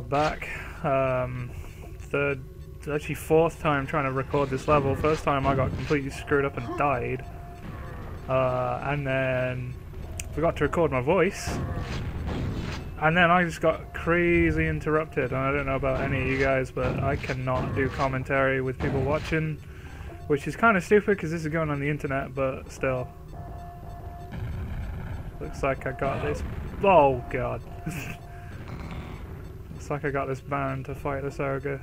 got back. Actually fourth time trying to record this level. First time I got completely screwed up and died. And then forgot to record my voice. And then I just got crazy interrupted. And I don't know about any of you guys, but I cannot do commentary with people watching. Which is kind of stupid because this is going on the internet, but still. Looks like I got this. Oh god. Looks like I got this banned to fight this ogre.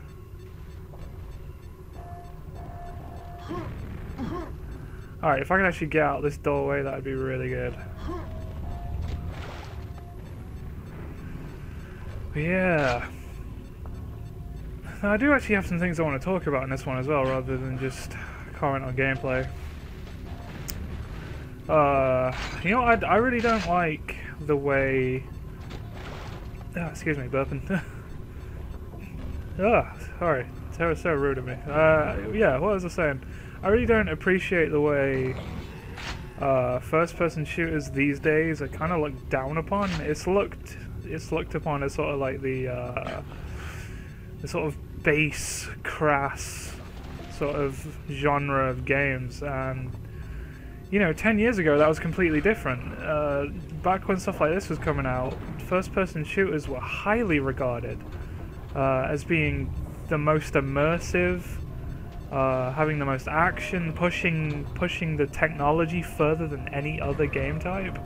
Alright, if I could actually get out this doorway, that'd be really good. But yeah. Now, I do actually have some things I want to talk about in this one as well, rather than just comment on gameplay. You know, I really don't like the way... Oh, excuse me, burping. Oh, sorry. That was so rude of me. Yeah, what was I saying? I really don't appreciate the way first-person shooters these days are kind of looked down upon. It's looked upon as sort of like the sort of base, crass sort of genre of games, and you know, 10 years ago that was completely different. Back when stuff like this was coming out, first-person shooters were highly regarded as being the most immersive, having the most action, pushing the technology further than any other game type.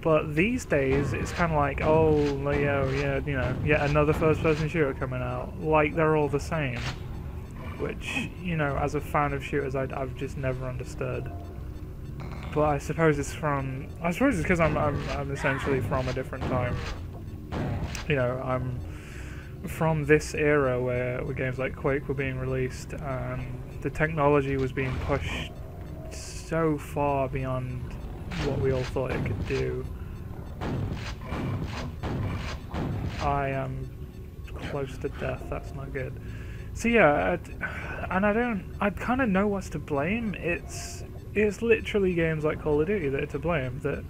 But these days, it's kind of like, oh, yeah, you know, yet another first-person shooter coming out. Like they're all the same. Which, you know, as a fan of shooters, I've just never understood. But I suppose it's because I'm essentially from a different time. You know, I'm from this era where games like Quake were being released, and the technology was being pushed so far beyond what we all thought it could do. I am close to death, that's not good. So yeah, I kind of know what's to blame. It's literally games like Call of Duty that are to blame, that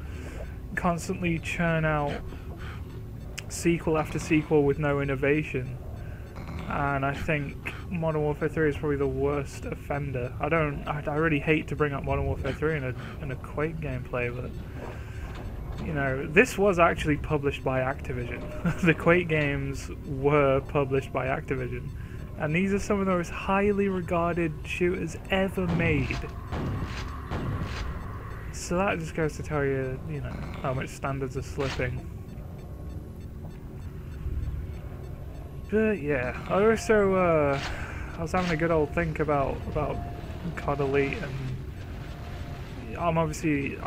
constantly churn out sequel after sequel with no innovation. And I think Modern Warfare 3 is probably the worst offender. I really hate to bring up Modern Warfare 3 in a Quake gameplay, but you know, this was actually published by Activision. The Quake games were published by Activision. And these are some of the most highly regarded shooters ever made. So that just goes to tell you, you know, how much standards are slipping. But yeah, I also I was having a good old think about COD Elite, and I'm PC.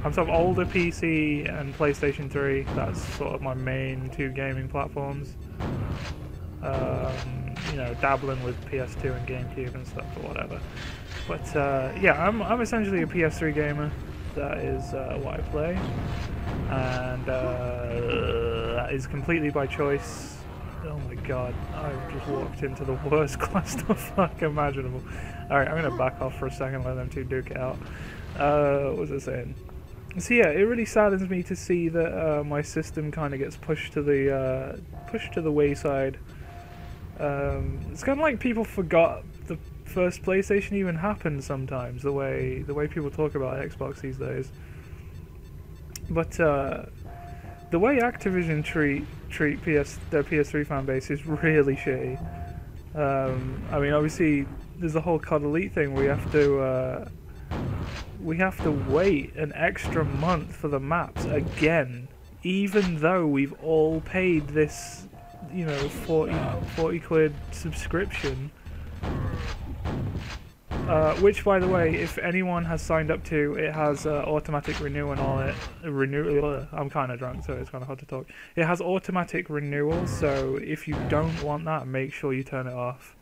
I'm sort of older PC and PlayStation 3. That's sort of my main two gaming platforms. You know, dabbling with PS2 and GameCube and stuff or whatever. But yeah, I'm essentially a PS3 gamer. That is what I play, and that is completely by choice. Oh my god, I've just walked into the worst clusterfuck imaginable. Alright, I'm gonna back off for a second, let them two duke it out. What was I saying? So yeah, it really saddens me to see that my system kind of gets pushed to the wayside. It's kind of like people forgot the first PlayStation even happened sometimes, the way people talk about Xbox these days. But the way Activision treat their PS3 fan base is really shitty. I mean, obviously there's the whole COD Elite thing where we have to wait an extra month for the maps again, even though we've all paid this, you know, 40 quid subscription. Which, by the way, if anyone has signed up to, it has automatic renewal on it. I'm kind of drunk, so it's kind of hard to talk. It has automatic renewal, so if you don't want that, make sure you turn it off.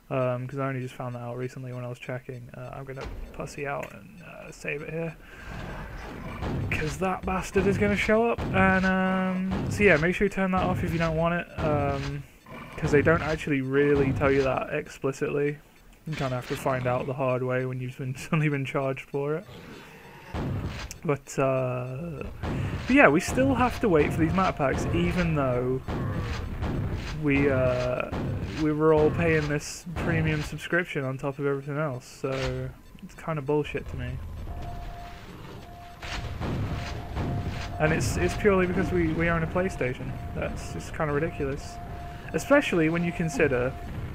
Because I only just found that out recently when I was checking. I'm going to pussy out and save it here, because that bastard is going to show up. And so yeah, make sure you turn that off if you don't want it, because they don't actually really tell you that explicitly. You kind of have to find out the hard way when you've suddenly been charged for it. But yeah, we still have to wait for these map packs, even though we were all paying this premium subscription on top of everything else. So it's kind of bullshit to me. And it's purely because we own a PlayStation. That's just kind of ridiculous. Especially when you consider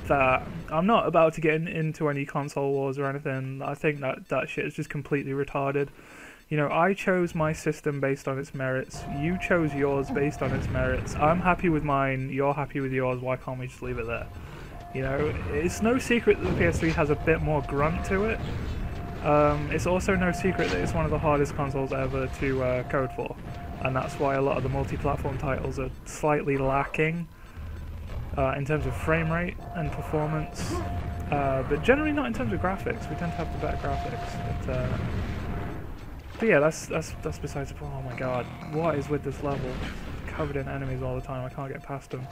that I'm not about to get into any console wars or anything. I think that shit is just completely retarded. You know, I chose my system based on its merits. You chose yours based on its merits. I'm happy with mine. You're happy with yours. Why can't we just leave it there? You know, it's no secret that the PS3 has a bit more grunt to it. It's also no secret that it's one of the hardest consoles ever to code for. And that's why a lot of the multi-platform titles are slightly lacking in terms of frame rate and performance. But generally not in terms of graphics. We tend to have the better graphics. But yeah, that's besides the point. Oh my god, what is with this level? Covered in enemies all the time, I can't get past them.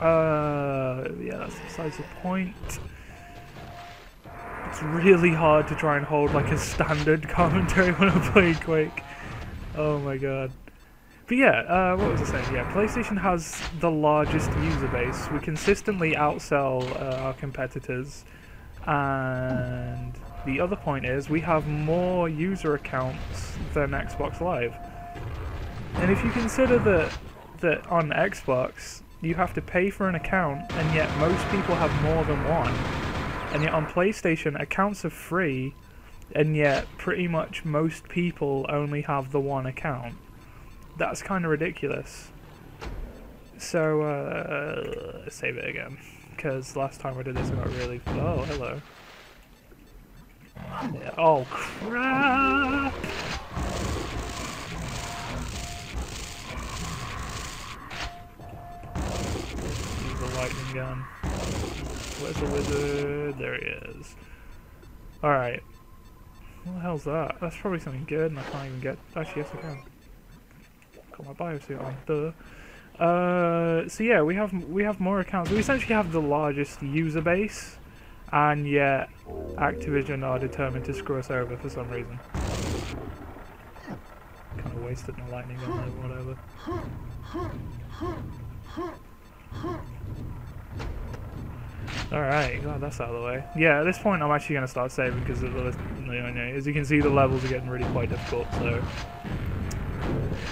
Yeah, that's besides the point. It's really hard to try and hold like a standard commentary when I'm playing Quake. Oh my god. But yeah, what was I saying? Yeah, PlayStation has the largest user base. We consistently outsell our competitors, and the other point is we have more user accounts than Xbox Live. And if you consider that on Xbox you have to pay for an account, and yet most people have more than one, and yet on PlayStation accounts are free, and yet pretty much most people only have the one account. That's kind of ridiculous. So let's save it again, because last time I did this I got really... Oh, hello. Yeah. Oh crap! Use the lightning gun. Where's the wizard? There he is. Alright. What the hell's that? That's probably something good and I can't even get... Actually, yes I can. Got my biosuit on. Duh. So yeah, we have more accounts. We essentially have the largest user base, and yet Activision are determined to screw us over for some reason. Kind of wasted my lightning gun or whatever. Alright, glad that's out of the way. Yeah, at this point I'm actually going to start saving because as you can see the levels are getting really quite difficult, so...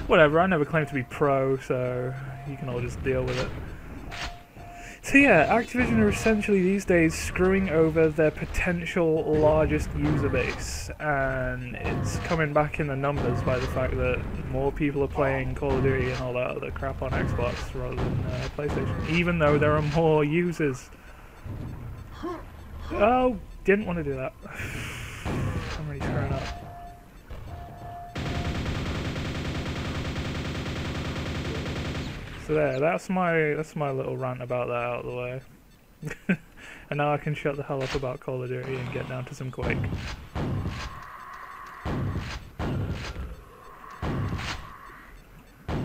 Whatever, I never claimed to be pro, so you can all just deal with it. So yeah, Activision are essentially these days screwing over their potential largest user base, and it's coming back in the numbers by the fact that more people are playing Call of Duty and all that other crap on Xbox rather than PlayStation, even though there are more users. Oh, didn't want to do that. I'm really screwing up. So there, that's my little rant about that out of the way. And now I can shut the hell up about Call of Duty and get down to some Quake.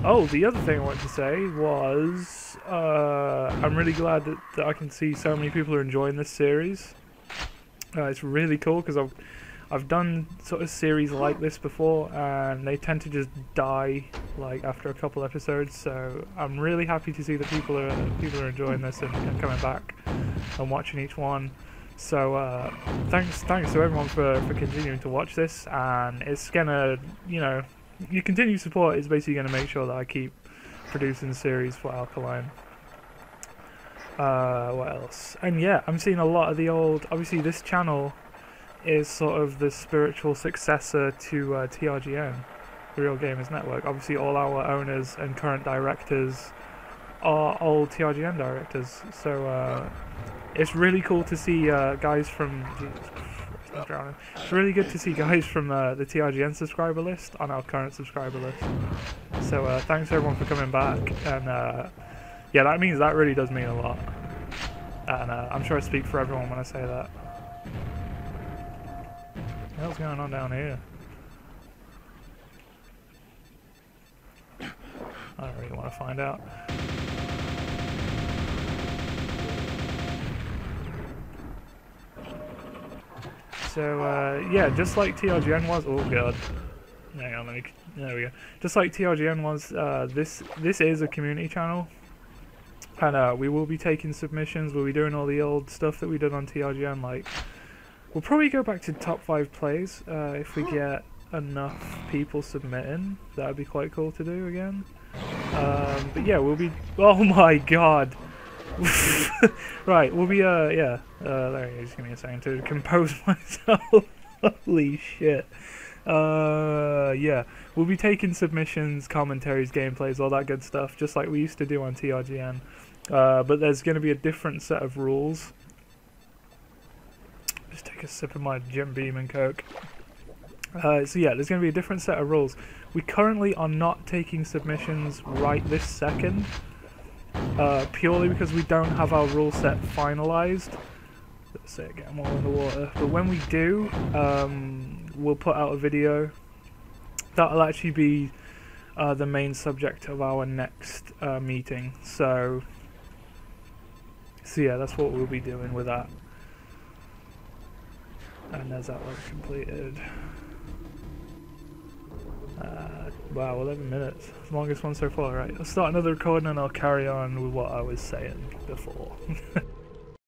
Oh, the other thing I wanted to say was I'm really glad that I can see so many people are enjoying this series. It's really cool because I've done sort of series like this before, and they tend to just die like after a couple episodes. So I'm really happy to see that people are enjoying this and coming back and watching each one. So thanks to everyone for continuing to watch this, and it's gonna, you know, your continued support is basically gonna make sure that I keep producing series for Alkaline. What else? And yeah, I'm seeing a lot of the old. Obviously, this channel is sort of the spiritual successor to TRGN, the Real Gamers Network. Obviously all our owners and current directors are old TRGN directors, so it's really cool to see guys from... Jesus Christ, I'm drowning. It's really good to see guys from the TRGN subscriber list on our current subscriber list. So thanks everyone for coming back, and yeah, that really does mean a lot. And I'm sure I speak for everyone when I say that. What the hell's going on down here? I don't really want to find out. So, yeah, just like TRGN was... Oh god. hang on, there we go. Just like TRGN was, this is a community channel, and we will be taking submissions. We'll be doing all the old stuff that we did on TRGN. Like, we'll probably go back to top 5 plays if we get enough people submitting. That'd be quite cool to do again. But yeah, we'll be. Oh my god. Right, we'll be, yeah, there he is, give me a second to compose myself. Holy shit. Yeah, we'll be taking submissions, commentaries, gameplays, all that good stuff, just like we used to do on TRGN. But there's going to be a different set of rules. Just take a sip of my Jim Beam and Coke. So yeah, there's going to be a different set of rules. We currently are not taking submissions right this second. Purely because we don't have our rule set finalized. Let's say get them all in the water. But when we do, we'll put out a video. That'll actually be the main subject of our next meeting. So yeah, that's what we'll be doing with that. And there's that one completed. Wow, 11 minutes. Longest one so far, right? I'll start another recording and I'll carry on with what I was saying before.